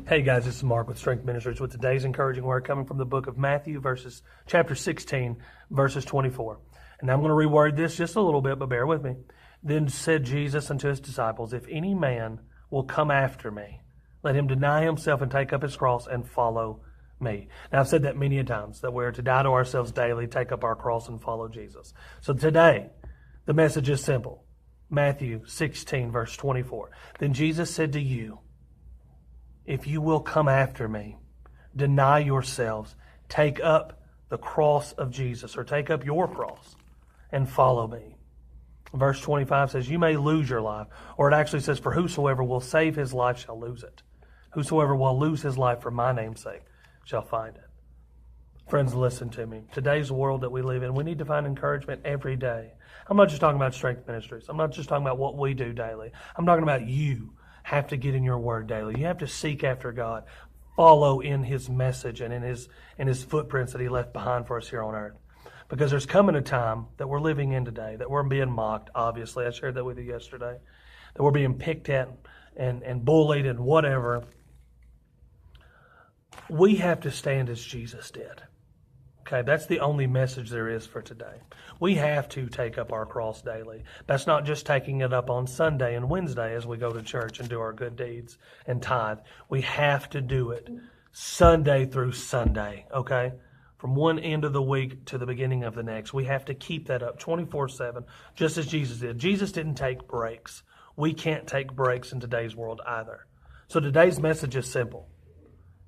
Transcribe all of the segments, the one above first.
Hey guys, this is Mark with Strength Ministries with today's encouraging word coming from the book of Matthew, chapter 16, verses 24. And I'm going to reword this just a little bit, but bear with me. Then said Jesus unto his disciples, if any man will come after me, let him deny himself and take up his cross and follow me. Now I've said that many a times, that we're to die to ourselves daily, take up our cross and follow Jesus. So today, the message is simple. Matthew 16, verse 24. Then Jesus said to you, if you will come after me, deny yourselves, take up the cross of Jesus, or take up your cross and follow me. Verse 25 says, you may lose your life. Or it actually says, for whosoever will save his life shall lose it. Whosoever will lose his life for my name's sake shall find it. Friends, listen to me. Today's world that we live in, we need to find encouragement every day. I'm not just talking about Strength Ministries. I'm not just talking about what we do daily. I'm talking about you have to get in your word daily. You have to seek after God. Follow in his message and in his footprints that he left behind for us here on earth. Because there's coming a time that we're living in today, that we're being mocked, obviously. I shared that with you yesterday. That we're being picked at and bullied and whatever. We have to stand as Jesus did. Okay, that's the only message there is for today. We have to take up our cross daily. That's not just taking it up on Sunday and Wednesday as we go to church and do our good deeds and tithe. We have to do it Sunday through Sunday, okay? From one end of the week to the beginning of the next. We have to keep that up 24/7, just as Jesus did. Jesus didn't take breaks. We can't take breaks in today's world either. So today's message is simple.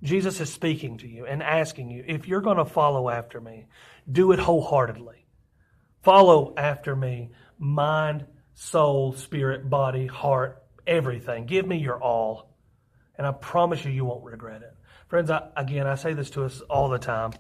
Jesus is speaking to you and asking you, if you're going to follow after me, do it wholeheartedly. Follow after me, mind, soul, spirit, body, heart, everything. Give me your all. And I promise you, you won't regret it. Friends, I say this to us all the time,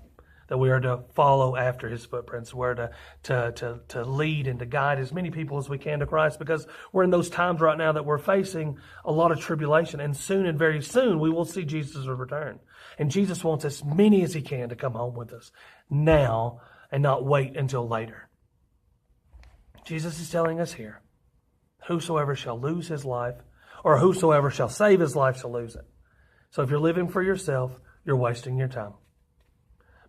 that we are to follow after his footprints. We're to lead and to guide as many people as we can to Christ, because we're in those times right now that we're facing a lot of tribulation, and soon and very soon we will see Jesus' return. And Jesus wants as many as he can to come home with us now and not wait until later. Jesus is telling us here, whosoever shall lose his life, or whosoever shall save his life shall lose it. So if you're living for yourself, you're wasting your time.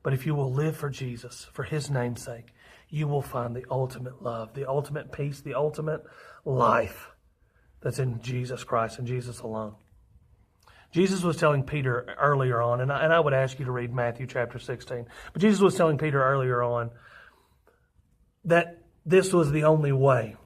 But if you will live for Jesus, for his name's sake, you will find the ultimate love, the ultimate peace, the ultimate life that's in Jesus Christ and Jesus alone. Jesus was telling Peter earlier on, and I would ask you to read Matthew chapter 16, but Jesus was telling Peter earlier on that this was the only way.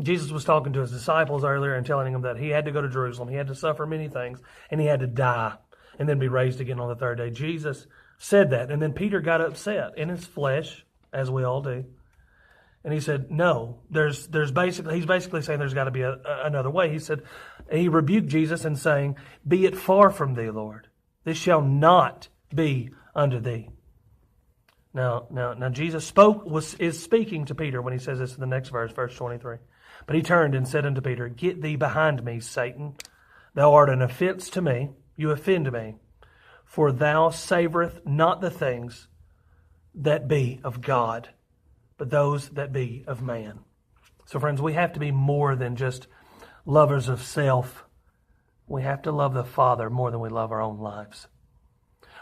Jesus was talking to his disciples earlier and telling them that he had to go to Jerusalem, he had to suffer many things, and he had to die and then be raised again on the third day. Jesus said that, and then Peter got upset in his flesh, as we all do. And he said, no, he's basically saying there's got to be another way. He rebuked Jesus and saying, be it far from thee, Lord. This shall not be unto thee. Now Jesus is speaking to Peter when he says this in the next verse, verse 23. But he turned and said unto Peter, get thee behind me, Satan. Thou art an offense to me. You offend me. For thou savoreth not the things that be of God, but those that be of man. So friends, we have to be more than just lovers of self. We have to love the Father more than we love our own lives.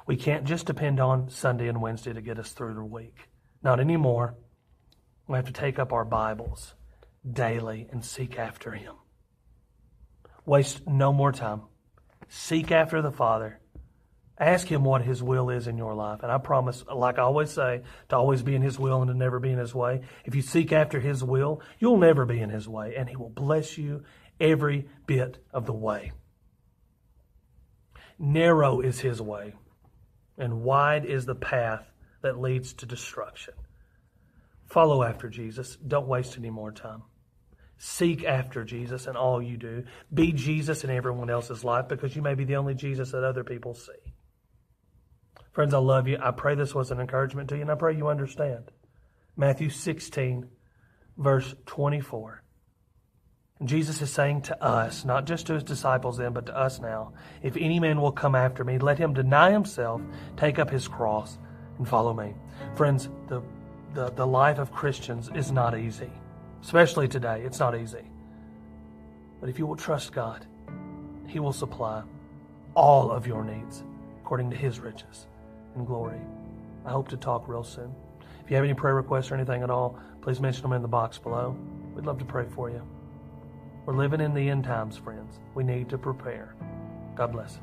We can't just depend on Sunday and Wednesday to get us through the week. Not anymore. We have to take up our Bibles daily and seek after him. Waste no more time. Seek after the Father. Ask him what his will is in your life. And I promise, like I always say, to always be in his will and to never be in his way. If you seek after his will, you'll never be in his way. And he will bless you every bit of the way. Narrow is his way, and wide is the path that leads to destruction. Follow after Jesus. Don't waste any more time. Seek after Jesus in all you do. Be Jesus in everyone else's life, because you may be the only Jesus that other people see. Friends, I love you. I pray this was an encouragement to you, and I pray you understand. Matthew 16, verse 24. And Jesus is saying to us, not just to his disciples then, but to us now, if any man will come after me, let him deny himself, take up his cross, and follow me. Friends, the life of Christians is not easy. Especially today, it's not easy. But if you will trust God, he will supply all of your needs according to His riches and glory. I hope to talk real soon. If you have any prayer requests or anything at all, please mention them in the box below. We'd love to pray for you. We're living in the end times, friends. We need to prepare. God bless.